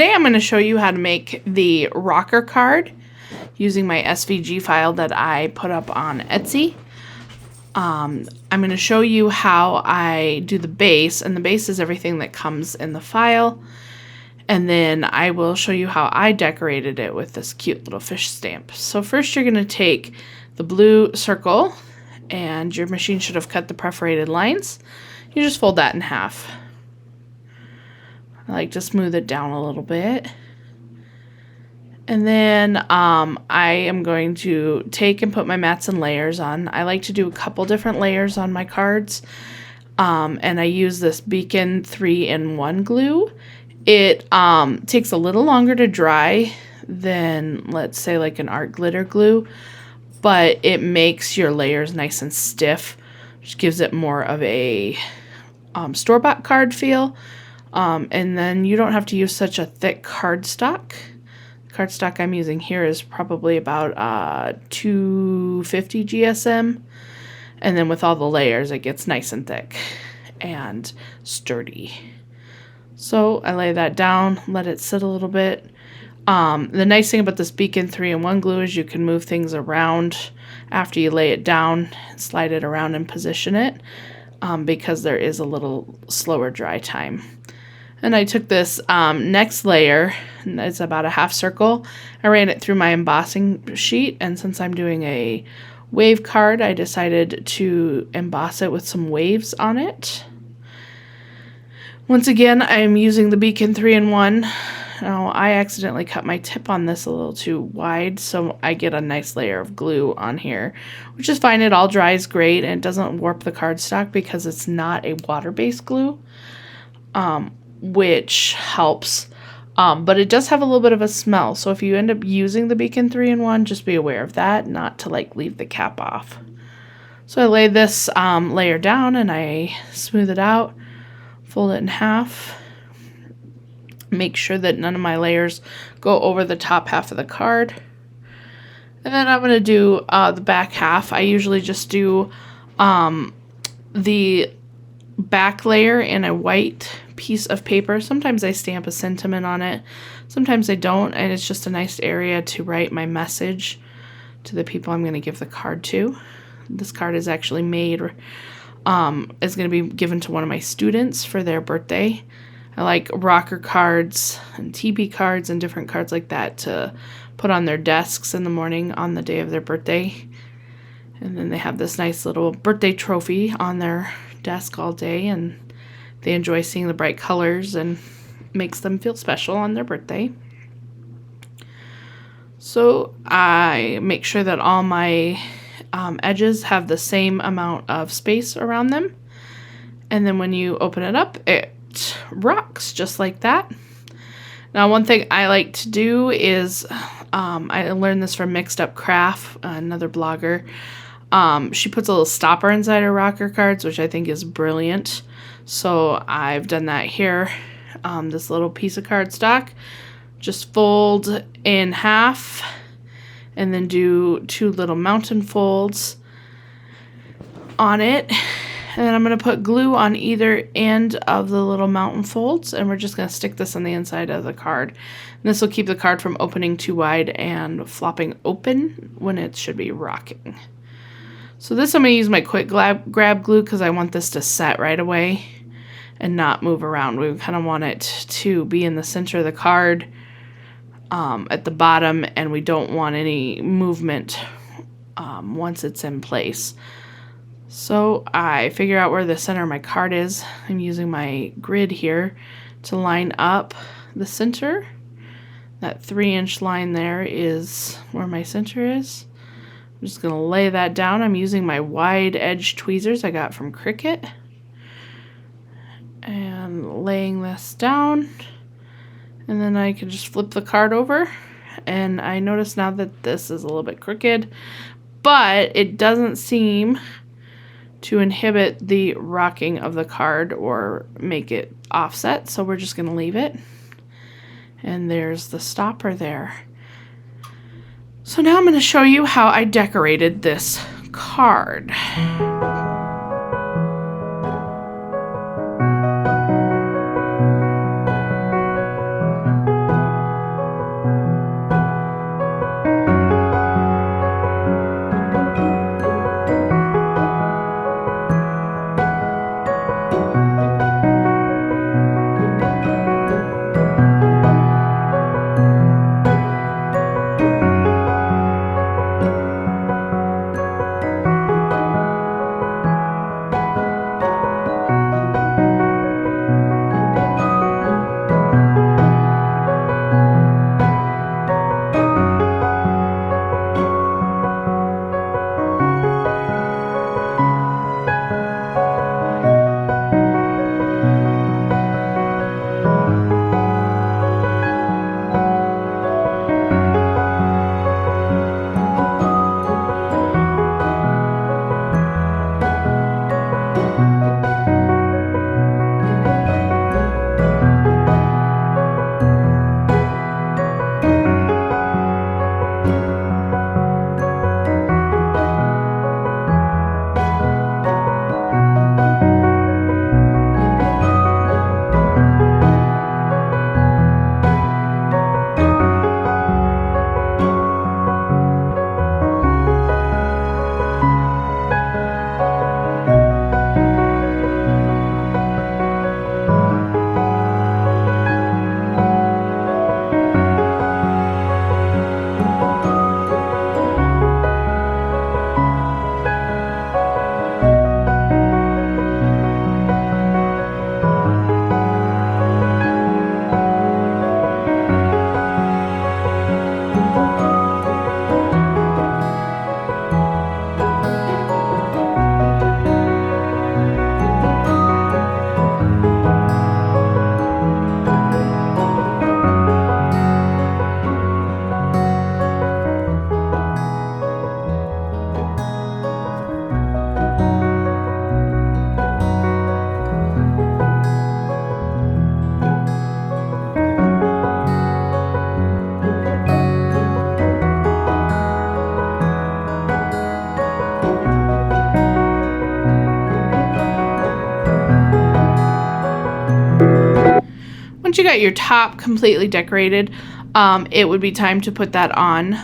today I'm going to show you how to make the rocker card using my SVG file that I put up on Etsy. I'm going to show you how I do the base, and the base is everything that comes in the file. And then I will show you how I decorated it with this cute little fish stamp. So first you're going to take the blue circle, and your machine should have cut the perforated lines. You just fold that in half. I like to smooth it down a little bit. And then I am going to take and put my mats and layers on. I like to do a couple different layers on my cards. And I use this Beacon 3-in-1 glue. It takes a little longer to dry than, let's say, like an art glitter glue, but it makes your layers nice and stiff, which gives it more of a store-bought card feel. And then you don't have to use such a thick cardstock. The cardstock I'm using here is probably about 250 GSM. And then with all the layers, it gets nice and thick and sturdy. So I lay that down, let it sit a little bit. The nice thing about this Beacon 3-in-1 glue is you can move things around after you lay it down, slide it around and position it, because there is a little slower dry time. And I took this next layer, and it's about a half circle. I ran it through my embossing sheet, and since I'm doing a wave card, I decided to emboss it with some waves on it. Once again, I'm using the Beacon 3-in-1. Now, I accidentally cut my tip on this a little too wide, so I get a nice layer of glue on here, which is fine. It all dries great, and it doesn't warp the cardstock because it's not a water-based glue, which helps. But it does have a little bit of a smell, so if you end up using the Beacon 3-in-1, just be aware of that, not to like leave the cap off. So I lay this layer down and I smooth it out, fold it in half, make sure that none of my layers go over the top half of the card. And then I'm going to do the back half. I usually just do the back layer in a white piece of paper. Sometimes I stamp a sentiment on it. Sometimes I don't, and it's just a nice area to write my message to the people I'm going to give the card to. This card is actually made, is going to be given to one of my students for their birthday. I like rocker cards and TB cards and different cards like that to put on their desks in the morning on the day of their birthday. And then they have this nice little birthday trophy on their desk all day, and they enjoy seeing the bright colors and makes them feel special on their birthday. So I make sure that all my edges have the same amount of space around them. And then when you open it up, it rocks just like that. Now, one thing I like to do is, I learned this from Mixed Up Craft, another blogger. She puts a little stopper inside her rocker cards, which I think is brilliant. So I've done that here. This little piece of cardstock, just fold in half and then do 2 little mountain folds on it. And then I'm going to put glue on either end of the little mountain folds, and we're just going to stick this on the inside of the card. And this will keep the card from opening too wide and flopping open when it should be rocking. So this I'm going to use my quick grab glue because I want this to set right away and not move around. We kind of want it to be in the center of the card at the bottom, and we don't want any movement once it's in place. So I figure out where the center of my card is. I'm using my grid here to line up the center. That 3-inch line there is where my center is. I'm just going to lay that down. I'm using my wide edge tweezers I got from Cricut. And laying this down. And then I can just flip the card over. And I notice now that this is a little bit crooked, but it doesn't seem to inhibit the rocking of the card or make it offset, so we're just going to leave it. And there's the stopper there. So now I'm going to show you how I decorated this card. once you got your top completely decorated, it would be time to put that on.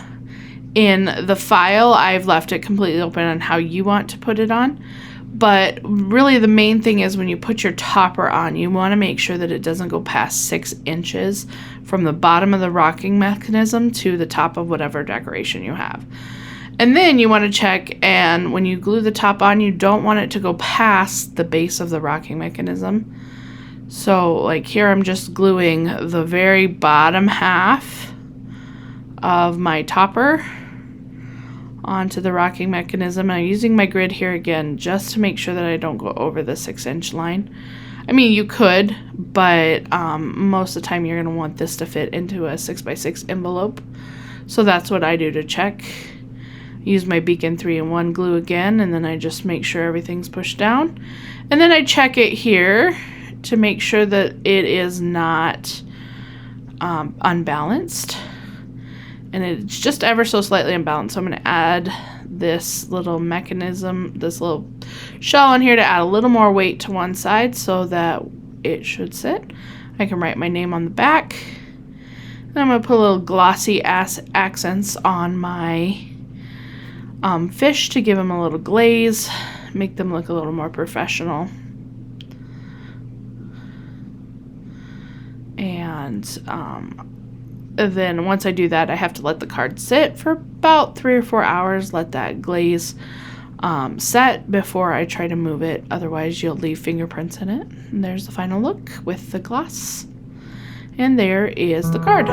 In the file, I've left it completely open on how you want to put it on. But really the main thing is when you put your topper on, you want to make sure that it doesn't go past 6 inches from the bottom of the rocking mechanism to the top of whatever decoration you have. And then you want to check, and when you glue the top on, you don't want it to go past the base of the rocking mechanism. So like here I'm just gluing the very bottom half of my topper onto the rocking mechanism. I'm using my grid here again just to make sure that I don't go over the 6-inch line. I mean, you could, but most of the time you're going to want this to fit into a 6x6 envelope. So that's what I do to check. Use my Beacon 3-in-1 glue again, and then I just make sure everything's pushed down. And then I check it here to make sure that it is not unbalanced. And it's just ever so slightly unbalanced. So I'm going to add this little mechanism, this little shell on here to add a little more weight to one side so that it should sit. I can write my name on the back. And I'm going to put a little glossy accents on my fish to give them a little glaze, make them look a little more professional. And then once I do that, I have to let the card sit for about 3 or 4 hours, let that glaze set before I try to move it. Otherwise, you'll leave fingerprints in it. And there's the final look with the gloss. And there is the card.